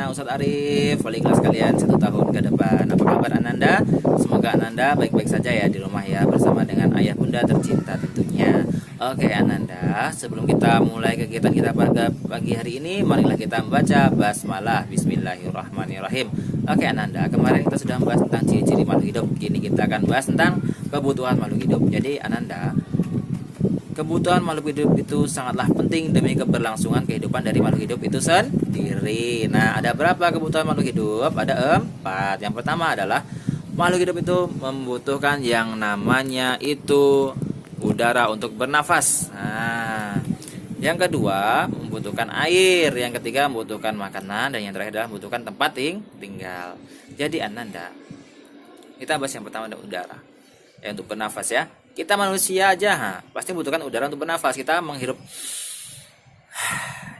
Anak Ustadz Arif, wali kelas kalian 1 tahun ke depan. Apa kabar Ananda? Semoga Ananda baik-baik saja ya di rumah ya, bersama dengan ayah bunda tercinta tentunya. Oke Ananda, sebelum kita mulai kegiatan kita pada pagi hari ini, marilah kita membaca basmalah. Bismillahirrahmanirrahim. Oke Ananda, kemarin kita sudah membahas tentang ciri-ciri makhluk hidup. Kini kita akan bahas tentang kebutuhan makhluk hidup. Jadi Ananda, kebutuhan makhluk hidup itu sangatlah penting demi keberlangsungan kehidupan dari makhluk hidup itu sendiri. Nah, ada berapa kebutuhan makhluk hidup? Ada 4. Yang pertama adalah makhluk hidup itu membutuhkan yang namanya itu udara untuk bernafas. Nah, yang kedua membutuhkan air. Yang ketiga membutuhkan makanan. Dan yang terakhir adalah membutuhkan tempat tinggal. Jadi Ananda, kita bahas yang pertama ada udara. Ya, untuk bernafas ya. Kita manusia aja pasti membutuhkan udara untuk bernafas. Kita menghirup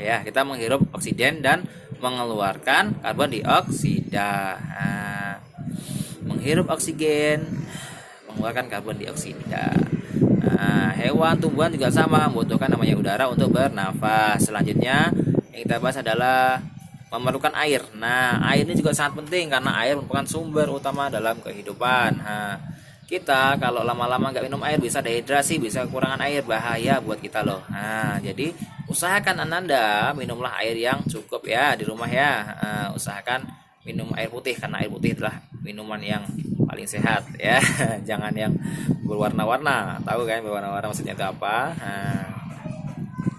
ya, kita menghirup oksigen dan mengeluarkan karbon dioksida. Menghirup oksigen, mengeluarkan karbon dioksida. Hewan, tumbuhan juga sama membutuhkan namanya udara untuk bernafas. Selanjutnya yang kita bahas adalah memerlukan air. Nah, air ini juga sangat penting karena air merupakan sumber utama dalam kehidupan. Kita kalau lama-lama nggak minum air bisa dehidrasi, bisa kekurangan air, bahaya buat kita loh. Nah, jadi usahakan Ananda minumlah air yang cukup ya di rumah ya. Usahakan minum air putih karena air putih adalah minuman yang paling sehat ya. Jangan yang berwarna-warna. Tahu kan berwarna-warna maksudnya itu apa?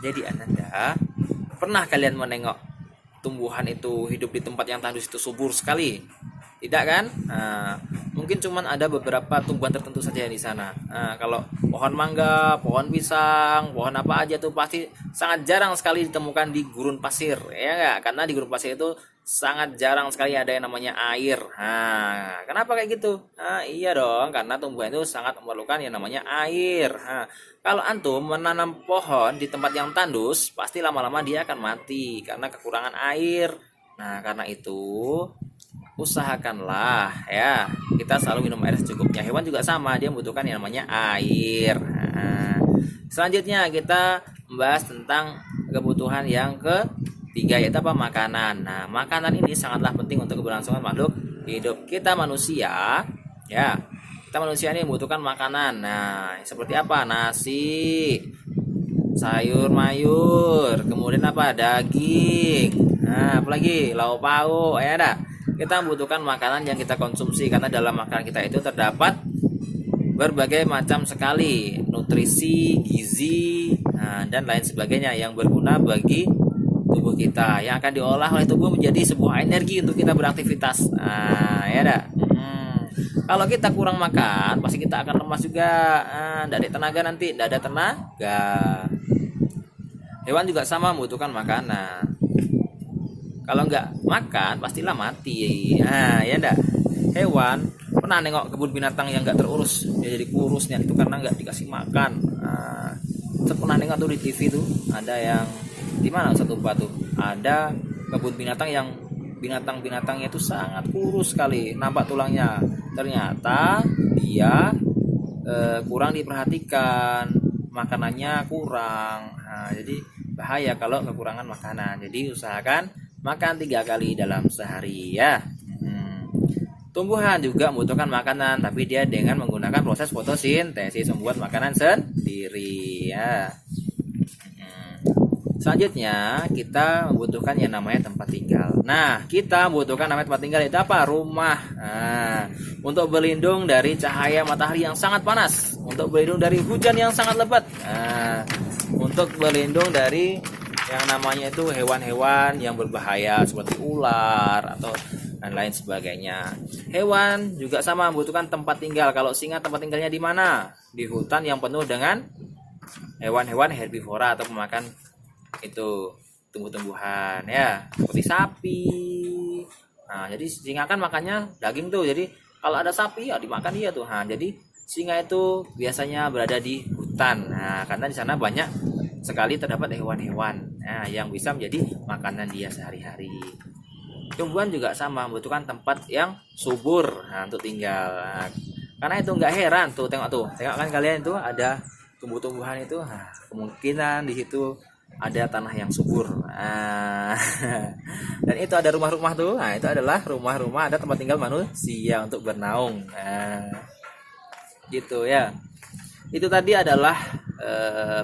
Jadi Ananda, pernah kalian menengok tumbuhan itu hidup di tempat yang tandus itu subur sekali? Tidak kan? Mungkin cuman ada beberapa tumbuhan tertentu saja di sana. Kalau pohon mangga, pohon pisang, pohon apa aja tuh pasti sangat jarang sekali ditemukan di gurun pasir, ya enggak? Karena di gurun pasir itu sangat jarang sekali ada yang namanya air. Kenapa kayak gitu? Iya dong, karena tumbuhan itu sangat memerlukan yang namanya air. Kalau antum menanam pohon di tempat yang tandus, pasti lama-lama dia akan mati karena kekurangan air. Nah, karena itu usahakanlah ya kita selalu minum air secukupnya. Hewan juga sama, dia membutuhkan yang namanya air. Selanjutnya kita membahas tentang kebutuhan yang ketiga, yaitu apa? Makanan. Nah, makanan ini sangatlah penting untuk keberlangsungan makhluk hidup. Kita manusia ya, kita manusia ini membutuhkan makanan. Nah, seperti apa? Nasi, sayur mayur, kemudian apa? Daging. Apalagi lauk pauk ya ada. Kita membutuhkan makanan yang kita konsumsi karena dalam makanan kita itu terdapat berbagai macam sekali nutrisi, gizi, dan lain sebagainya yang berguna bagi tubuh kita, yang akan diolah oleh tubuh menjadi sebuah energi untuk kita beraktivitas. Ya dah. Kalau kita kurang makan, pasti kita akan lemas juga. Tidak ada tenaga nanti, tidak ada tenaga. Hewan juga sama membutuhkan makanan. Kalau nggak makan pastilah mati. Ya enggak. Hewan pernah nengok kebun binatang yang nggak terurus, dia jadi kurusnya itu karena nggak dikasih makan. Saya pernah nengok tuh di TV tuh, ada yang di mana satu batu, ada kebun binatang yang binatang-binatangnya itu sangat kurus sekali, nampak tulangnya. Ternyata dia kurang diperhatikan, makanannya kurang. Jadi bahaya kalau kekurangan makanan. Jadi usahakan makan 3 kali dalam sehari ya. Tumbuhan juga membutuhkan makanan, tapi dia dengan menggunakan proses fotosintesis membuat makanan sendiri ya. Selanjutnya kita membutuhkan yang namanya tempat tinggal. Nah, kita membutuhkan namanya tempat tinggal itu apa? Rumah. Untuk berlindung dari cahaya matahari yang sangat panas, untuk berlindung dari hujan yang sangat lebat, untuk berlindung dari yang namanya itu hewan-hewan yang berbahaya seperti ular atau dan lain sebagainya. Hewan juga sama membutuhkan tempat tinggal. Kalau singa tempat tinggalnya di mana? Di hutan yang penuh dengan hewan-hewan herbivora atau pemakan itu tumbuh-tumbuhan ya, seperti sapi. Jadi singa kan makannya daging tuh. Jadi kalau ada sapi ya dimakan dia tuh. Jadi singa itu biasanya berada di hutan. Karena di sana banyak sekali terdapat hewan-hewan yang bisa menjadi makanan dia sehari-hari. Tumbuhan juga sama membutuhkan tempat yang subur untuk tinggal. Karena itu nggak heran tuh, tengok kan kalian itu ada tumbuh-tumbuhan itu, kemungkinan di situ ada tanah yang subur. Nah, dan itu ada rumah-rumah tuh. Nah, itu adalah rumah-rumah ada tempat tinggal manusia untuk bernaung. Nah, gitu ya. Itu tadi adalah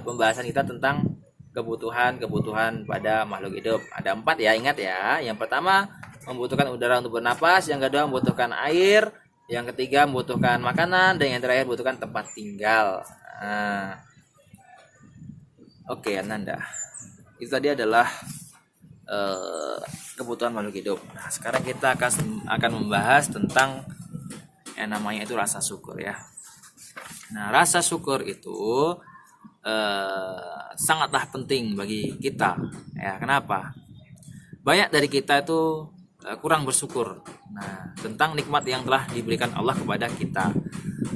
pembahasan kita tentang kebutuhan-kebutuhan pada makhluk hidup. Ada 4 ya, ingat ya. Yang pertama membutuhkan udara untuk bernapas, yang kedua membutuhkan air, yang ketiga membutuhkan makanan, dan yang terakhir membutuhkan tempat tinggal. Nah, oke, Ananda. Itu tadi adalah kebutuhan makhluk hidup. Nah, sekarang kita akan membahas tentang yang namanya itu rasa syukur ya. Nah, rasa syukur itu sangatlah penting bagi kita. Ya, kenapa? Banyak dari kita itu kurang bersyukur. Nah, tentang nikmat yang telah diberikan Allah kepada kita.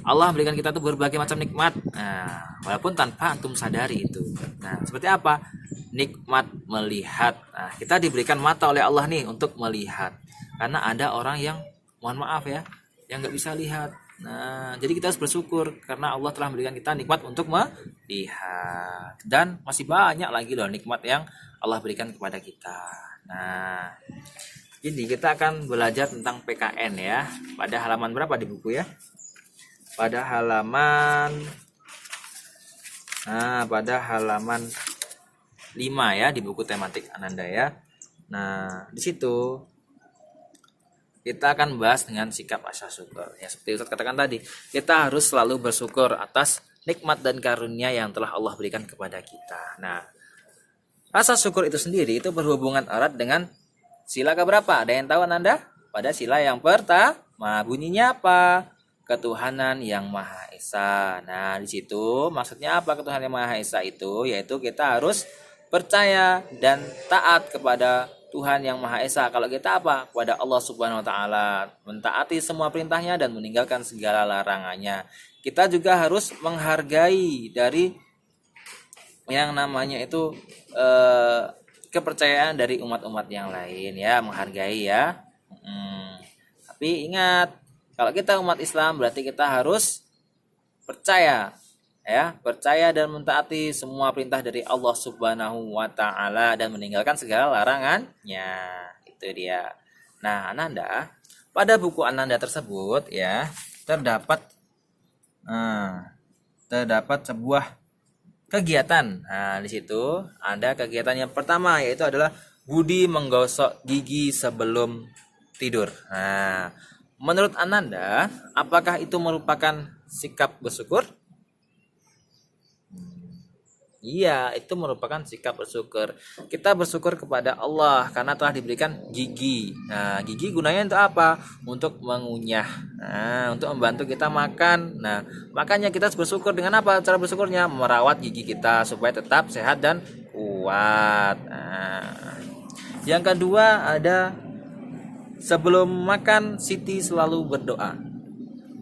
Allah memberikan kita tuh berbagai macam nikmat. Nah, walaupun tanpa antum sadari itu. Nah, seperti apa? Nikmat melihat. Nah, kita diberikan mata oleh Allah nih untuk melihat. Karena ada orang yang, mohon maaf ya, yang nggak bisa lihat. Nah, jadi kita harus bersyukur karena Allah telah memberikan kita nikmat untuk melihat. Dan masih banyak lagi loh nikmat yang Allah berikan kepada kita. Nah, jadi kita akan belajar tentang PKN ya. Pada halaman berapa di buku ya? Pada halaman pada halaman 5 ya di buku tematik Ananda ya. Nah, di situ kita akan bahas dengan sikap rasa syukur. Ya, seperti Ustaz katakan tadi, kita harus selalu bersyukur atas nikmat dan karunia yang telah Allah berikan kepada kita. Nah, rasa syukur itu sendiri itu berhubungan erat dengan sila keberapa? Ada yang tahu Ananda? Pada sila yang pertama, bunyinya apa? Ketuhanan yang Maha Esa. Nah, di situ maksudnya apa ketuhanan yang Maha Esa itu? Yaitu kita harus percaya dan taat kepada Tuhan yang Maha Esa. Kalau kita apa? Kepada Allah Subhanahu wa taala, mentaati semua perintahnya dan meninggalkan segala larangannya. Kita juga harus menghargai dari yang namanya itu kepercayaan dari umat-umat yang lain ya, menghargai ya. Tapi ingat, kalau kita umat Islam berarti kita harus percaya ya, percaya dan mentaati semua perintah dari Allah Subhanahu wa taala dan meninggalkan segala larangannya. Itu dia. Nah, Ananda, pada buku Ananda tersebut ya, terdapat sebuah kegiatan. Nah, di situ ada kegiatan yang pertama yaitu adalah budi menggosok gigi sebelum tidur. Nah, menurut Ananda, apakah itu merupakan sikap bersyukur? Iya, itu merupakan sikap bersyukur. Kita bersyukur kepada Allah karena telah diberikan gigi. Nah, gigi gunanya untuk apa? Untuk mengunyah. Nah, untuk membantu kita makan. Nah, makanya kita harus bersyukur dengan apa? Cara bersyukurnya merawat gigi kita supaya tetap sehat dan kuat. Nah, yang kedua ada sebelum makan Siti selalu berdoa.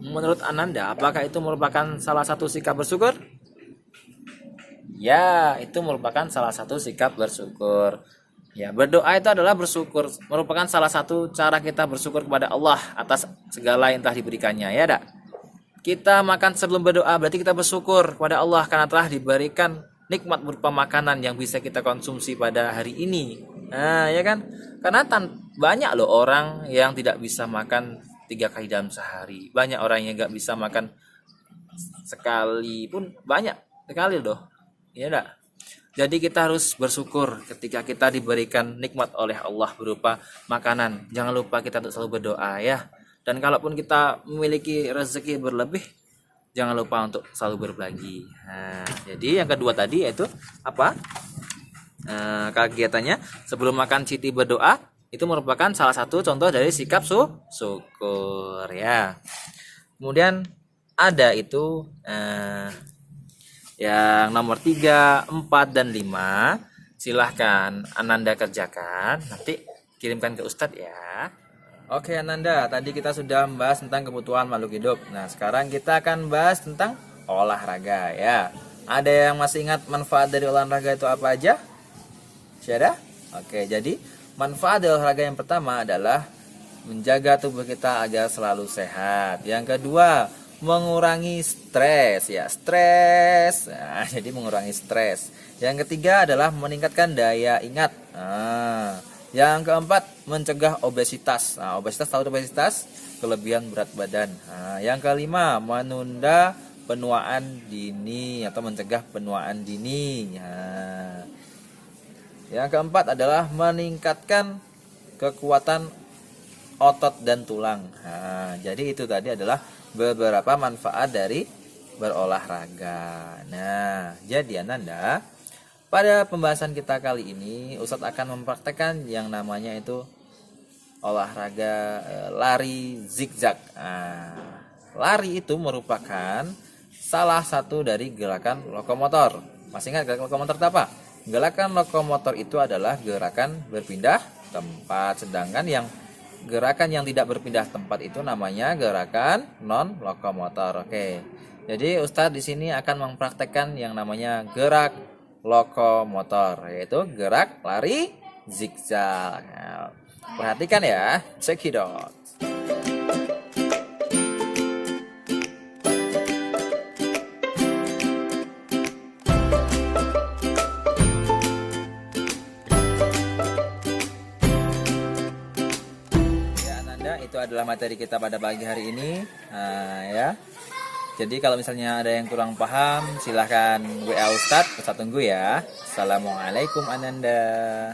Menurut Ananda, apakah itu merupakan salah satu sikap bersyukur? Ya, itu merupakan salah satu sikap bersyukur. Ya, berdoa itu adalah bersyukur, merupakan salah satu cara kita bersyukur kepada Allah atas segala yang telah diberikannya, ya dak? Kita makan sebelum berdoa berarti kita bersyukur kepada Allah karena telah diberikan nikmat berupa makanan yang bisa kita konsumsi pada hari ini. Nah, ya kan? Karena banyak loh orang yang tidak bisa makan 3 kali dalam sehari. Banyak orang yang nggak bisa makan sekali pun, banyak sekali loh. Ya enggak? Jadi kita harus bersyukur ketika kita diberikan nikmat oleh Allah berupa makanan. Jangan lupa kita untuk selalu berdoa ya. Dan kalaupun kita memiliki rezeki berlebih, jangan lupa untuk selalu berbagi. Nah, jadi yang kedua tadi yaitu apa? Kegiatannya sebelum makan Siti berdoa, itu merupakan salah satu contoh dari sikap syukur ya. Kemudian ada itu yang nomor 3, 4, dan 5. Silahkan Ananda kerjakan. Nanti kirimkan ke Ustadz ya. Oke Ananda, tadi kita sudah membahas tentang kebutuhan makhluk hidup. Nah, sekarang kita akan bahas tentang olahraga ya. Ada yang masih ingat manfaat dari olahraga itu apa aja? Syada? Oke, jadi manfaat dari olahraga yang pertama adalah menjaga tubuh kita agar selalu sehat. Yang kedua, mengurangi stres ya, stres. Nah, jadi mengurangi stres. Yang ketiga adalah meningkatkan daya ingat. Nah, yang keempat, mencegah obesitas. Nah, obesitas, tahu obesitas? Kelebihan berat badan. Nah, yang kelima, menunda penuaan dini atau mencegah penuaan dini. Nah, yang keempat adalah meningkatkan kekuatan otot dan tulang. Nah, jadi itu tadi adalah beberapa manfaat dari berolahraga. Nah, jadi Ananda, pada pembahasan kita kali ini Ustadz akan mempraktekkan yang namanya itu olahraga lari zigzag. Nah, lari itu merupakan salah satu dari gerakan lokomotor. Masih ingat gerakan lokomotor itu apa? Gerakan lokomotor itu adalah gerakan berpindah tempat, sedangkan yang gerakan yang tidak berpindah tempat itu namanya gerakan non lokomotor. Oke. Jadi Ustadz di sini akan mempraktekkan yang namanya gerak lokomotor, yaitu gerak lari zigzag. Nah, perhatikan ya, cekidot. Ya Ananda, itu adalah materi kita pada pagi hari ini. Nah, ya. Jadi kalau misalnya ada yang kurang paham, silahkan WA Ustadz tunggu ya. Assalamualaikum Ananda.